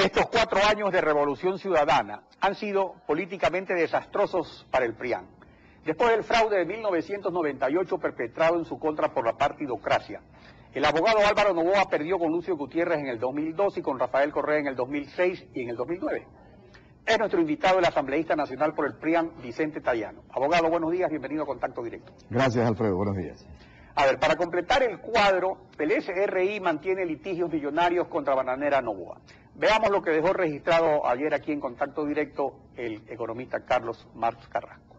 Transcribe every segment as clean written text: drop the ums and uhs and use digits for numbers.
Estos 4 años de revolución ciudadana han sido políticamente desastrosos para el PRIAN. Después del fraude de 1998 perpetrado en su contra por la partidocracia, el abogado Álvaro Noboa perdió con Lucio Gutiérrez en el 2002 y con Rafael Correa en el 2006 y en el 2009. Es nuestro invitado el asambleísta nacional por el PRIAN, Vicente Tayano. Abogado, buenos días, bienvenido a Contacto Directo. Gracias, Alfredo, buenos días. A ver, para completar el cuadro, el SRI mantiene litigios millonarios contra Bananera Noboa. Veamos lo que dejó registrado ayer aquí en Contacto Directo el economista Carlos Marx Carrasco.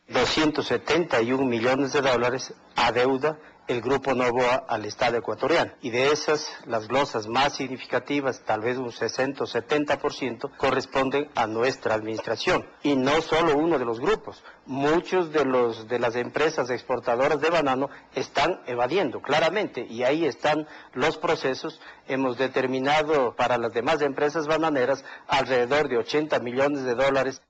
271 millones de dólares adeuda el Grupo Noboa al Estado ecuatoriano. Y de esas, las glosas más significativas, tal vez un 60 o 70%, corresponden a nuestra administración. Y no solo uno de los grupos. Muchos de las empresas exportadoras de banano están evadiendo, claramente. Y ahí están los procesos. Hemos determinado para las demás empresas bananeras alrededor de 80 millones de dólares.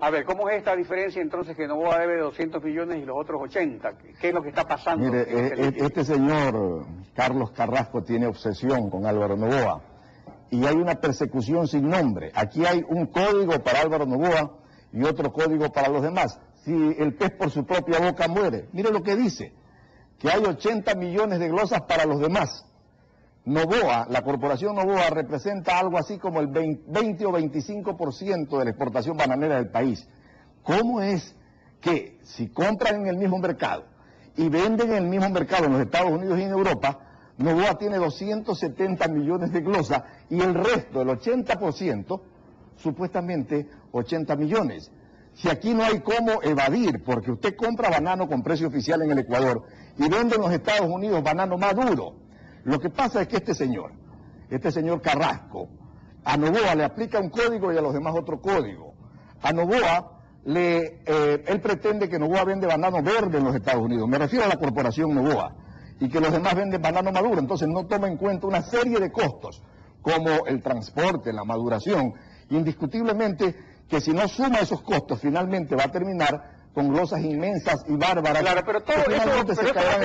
A ver, ¿cómo es esta diferencia entonces que Noboa debe 200 millones y los otros 80? ¿Qué es lo que está pasando? Mire, este señor Carlos Carrasco tiene obsesión con Álvaro Noboa y hay una persecución sin nombre. Aquí hay un código para Álvaro Noboa y otro código para los demás. Si el pez por su propia boca muere, mire lo que dice, que hay 80 millones de glosas para los demás. Noboa, la corporación Noboa representa algo así como el 20 o 25% de la exportación bananera del país. ¿Cómo es que si compran en el mismo mercado y venden en el mismo mercado en los Estados Unidos y en Europa, Noboa tiene 270 millones de glosas y el resto, el 80%, supuestamente 80 millones? Si aquí no hay cómo evadir, porque usted compra banano con precio oficial en el Ecuador y vende en los Estados Unidos banano maduro. Lo que pasa es que este señor Carrasco, a Noboa le aplica un código y a los demás otro código. A Noboa, él pretende que Noboa vende banano verde en los Estados Unidos, me refiero a la corporación Noboa, y que los demás venden banano maduro, entonces no toma en cuenta una serie de costos, como el transporte, la maduración, indiscutiblemente que si no suma esos costos, finalmente va a terminar con glosas inmensas y bárbaras. Claro, pero todo eso,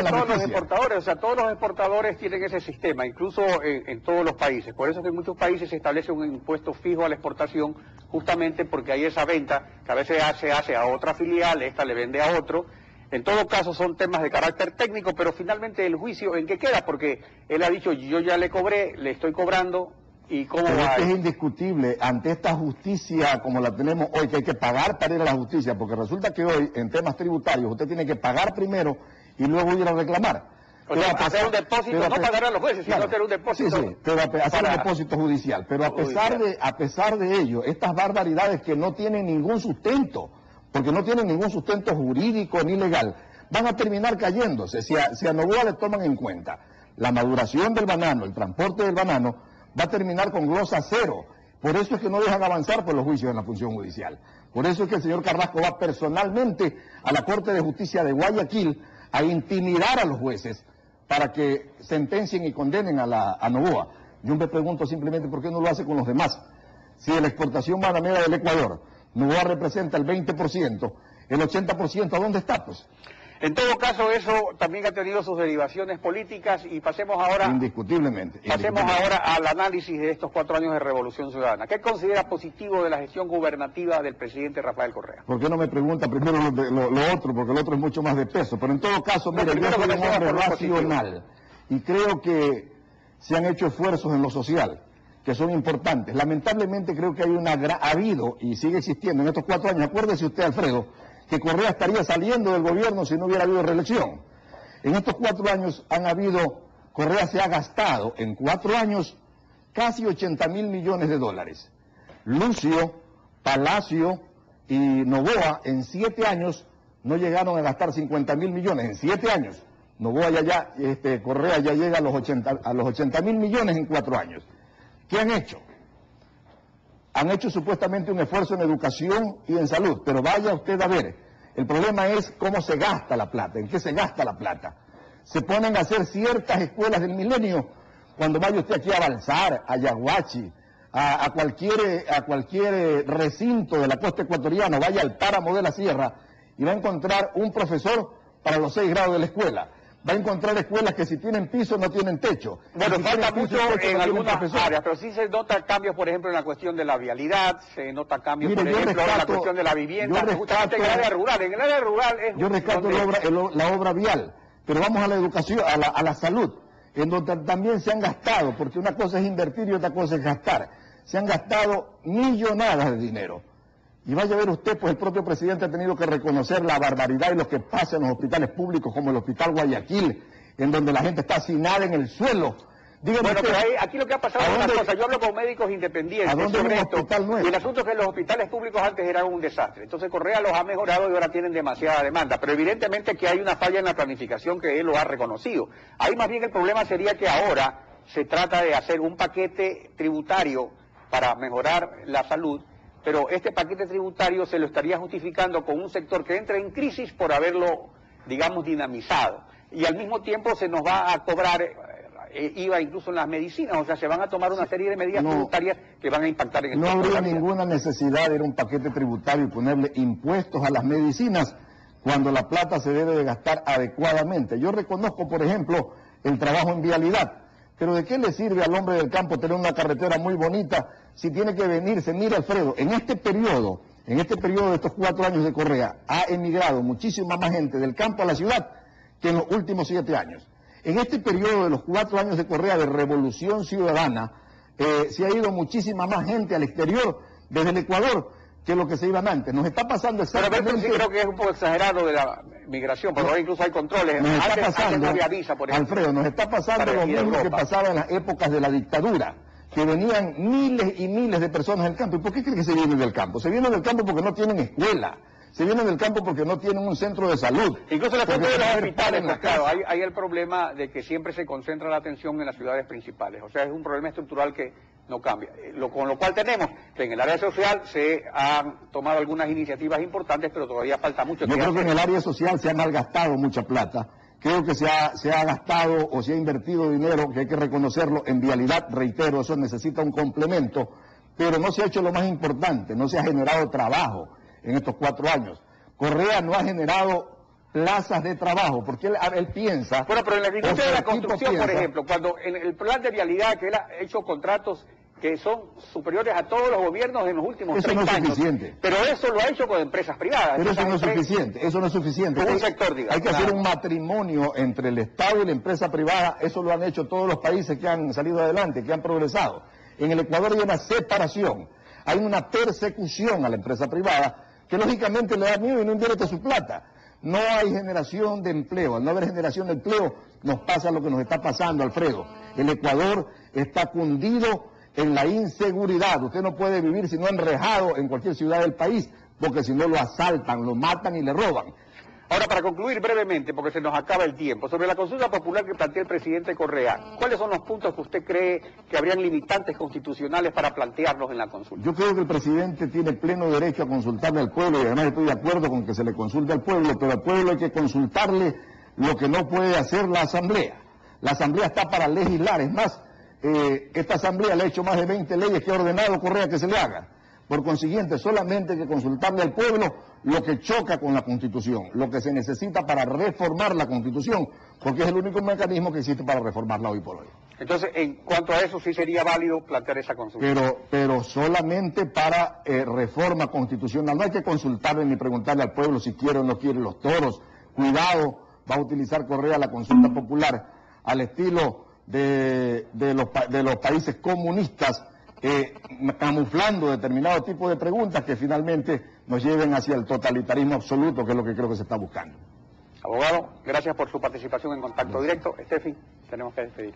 todos los exportadores, o sea, todos los exportadores tienen ese sistema, incluso en todos los países. Por eso es que en muchos países se establece un impuesto fijo a la exportación, justamente porque hay esa venta que a veces se hace a otra filial, esta le vende a otro. En todo caso son temas de carácter técnico, pero finalmente el juicio, ¿en qué queda? Porque él ha dicho, yo ya le cobré, le estoy cobrando. ¿Y cómo va? Es indiscutible ante esta justicia como la tenemos hoy, que hay que pagar para ir a la justicia, porque resulta que hoy en temas tributarios usted tiene que pagar primero y luego ir a reclamar. O sea, hacer un depósito, no pagar a los jueces, sino hacer un depósito. Sí, pero hacer un depósito judicial. Pero a pesar de ello, estas barbaridades que no tienen ningún sustento, porque no tienen ningún sustento jurídico ni legal, van a terminar cayéndose. Si a Noboa le toman en cuenta la maduración del banano, el transporte del banano, va a terminar con glosa cero. Por eso es que no dejan avanzar por los juicios en la función judicial. Por eso es que el señor Carrasco va personalmente a la Corte de Justicia de Guayaquil a intimidar a los jueces para que sentencien y condenen a Noboa. Yo me pregunto simplemente por qué no lo hace con los demás. Si de la exportación bananera del Ecuador, Noboa representa el 20%, el 80%, ¿a dónde está, pues? En todo caso, eso también ha tenido sus derivaciones políticas y pasemos ahora... Indiscutiblemente. Pasemos ahora al análisis de estos 4 años de Revolución Ciudadana. ¿Qué considera positivo de la gestión gubernativa del presidente Rafael Correa? ¿Por qué no me pregunta primero lo otro? Porque lo otro es mucho más de peso. Pero en todo caso, mire, yo soy un hombre racional y creo que se han hecho esfuerzos en lo social que son importantes. Lamentablemente creo que ha habido y sigue existiendo en estos 4 años. Acuérdese usted, Alfredo, que Correa estaría saliendo del gobierno si no hubiera habido reelección. En estos 4 años Correa se ha gastado en 4 años casi 80.000 millones de dólares. Lucio, Palacio y Noboa en 7 años no llegaron a gastar 50.000 millones. En 7 años, Correa ya llega a los 80.000 millones en 4 años. ¿Qué han hecho? Han hecho supuestamente un esfuerzo en educación y en salud, pero vaya usted a ver, el problema es cómo se gasta la plata, en qué se gasta la plata. Se ponen a hacer ciertas escuelas del milenio, cuando vaya usted aquí a Balsar, a Yaguachi, a cualquier recinto de la costa ecuatoriana, vaya al páramo de la sierra y va a encontrar un profesor para los 6 grados de la escuela. va a encontrar escuelas que si tienen piso no tienen techo. Bueno, si falta tienen piso mucho y techo, en no tienen algunas profesor. áreas, pero sí se nota cambios, por ejemplo, en la cuestión de la vialidad, se nota cambios, Mire, por yo ejemplo, en la rescato- cuestión de la vivienda, yo justamente en el rescato- área rural. En el área rural es Yo rescato donde- la obra vial, pero vamos a la educación, a la salud, en donde también se han gastado, porque una cosa es invertir y otra cosa es gastar. Se han gastado millonadas de dinero. Y vaya a ver usted, pues el propio presidente ha tenido que reconocer la barbaridad y lo que pasa en los hospitales públicos, como el Hospital Guayaquil, en donde la gente está sin nada en el suelo. Dígame Bueno, usted, pero aquí lo que ha pasado es una cosa. Yo hablo con médicos independientes ¿A dónde sobre hay un esto, hospital nuevo? y el asunto es que los hospitales públicos antes eran un desastre. Entonces Correa los ha mejorado y ahora tienen demasiada demanda. Pero evidentemente que hay una falla en la planificación que él lo ha reconocido. Ahí más bien el problema sería que ahora se trata de hacer un paquete tributario para mejorar la salud, pero este paquete tributario se lo estaría justificando con un sector que entra en crisis por haberlo, digamos, dinamizado. Y al mismo tiempo se nos va a cobrar IVA incluso en las medicinas, o sea, se van a tomar una serie de medidas tributarias que van a impactar en el no costo de habría la vida. ninguna necesidad de ir a un paquete tributario y ponerle impuestos a las medicinas cuando la plata se debe de gastar adecuadamente. Yo reconozco, por ejemplo, el trabajo en vialidad, pero ¿de qué le sirve al hombre del campo tener una carretera muy bonita si tiene que venirse? Mira, Alfredo, en este periodo de estos 4 años de Correa, ha emigrado muchísima más gente del campo a la ciudad que en los últimos 7 años. En este periodo de los 4 años de Correa de Revolución Ciudadana, se ha ido muchísima más gente al exterior desde el Ecuador que lo que se iban antes. Nos está pasando Pero exactamente... sí creo que es un poco exagerado de la migración, porque ahora incluso hay controles. Nos está Antes pasando, no había visa, por ejemplo. Alfredo, nos está pasando para lo ir a mismo que Europa. pasaba en las épocas de la dictadura, que venían miles y miles de personas del campo. ¿Y por qué creen que se vienen del campo? Se vienen del campo porque no tienen escuela, se vienen del campo porque no tienen un centro de salud. Incluso la Porque fuente de los van a ver hospitales, en la pues claro, casa. hay el problema de que siempre se concentra la atención en las ciudades principales. O sea, es un problema estructural que no cambia. Con lo cual tenemos que en el área social se han tomado algunas iniciativas importantes, pero todavía falta mucho. Yo creo que en el área social se ha malgastado mucha plata. Creo que se ha gastado o se ha invertido dinero, que hay que reconocerlo, en vialidad. Reitero, eso necesita un complemento, pero no se ha hecho lo más importante, no se ha generado trabajo en estos 4 años. Correa no ha generado plazas de trabajo, porque él piensa... Bueno, pero en la industria o de su la equipo construcción, por piensa- ejemplo, cuando en el plan de vialidad que él ha hecho contratos que son superiores a todos los gobiernos en los últimos Eso 30 no es años. suficiente. Pero eso lo ha hecho con empresas privadas. Pero eso Esas no es empresas- suficiente, eso no es suficiente. Con un Hay- sector, digamos, Hay que hacer claro. un matrimonio entre el Estado y la empresa privada. Eso lo han hecho todos los países que han salido adelante, que han progresado. En el Ecuador hay una separación, hay una persecución a la empresa privada que lógicamente le da miedo y no invierte su plata. No hay generación de empleo. Al no haber generación de empleo, nos pasa lo que nos está pasando, Alfredo. El Ecuador está cundido en la inseguridad. Usted no puede vivir sino enrejado en cualquier ciudad del país, porque si no lo asaltan, lo matan y le roban. Ahora, para concluir brevemente, porque se nos acaba el tiempo, sobre la consulta popular que plantea el presidente Correa, ¿cuáles son los puntos que usted cree que habrían limitantes constitucionales para plantearlos en la consulta? Yo creo que el presidente tiene pleno derecho a consultarle al pueblo, y además estoy de acuerdo con que se le consulte al pueblo, pero al pueblo hay que consultarle lo que no puede hacer la Asamblea. La Asamblea está para legislar, es más, esta Asamblea le ha hecho más de 20 leyes que ha ordenado Correa que se le haga. Por consiguiente, solamente hay que consultarle al pueblo lo que choca con la Constitución, lo que se necesita para reformar la Constitución, porque es el único mecanismo que existe para reformarla hoy por hoy. Entonces, en cuanto a eso, sí sería válido plantear esa consulta. Pero solamente para reforma constitucional. No hay que consultarle ni preguntarle al pueblo si quiere o no quiere los toros. Cuidado, va a utilizar Correa la consulta popular al estilo de los países comunistas, camuflando determinado tipo de preguntas que finalmente nos lleven hacia el totalitarismo absoluto, que es lo que creo que se está buscando. Abogado, gracias por su participación en Contacto Directo. Estefi, tenemos que despedir.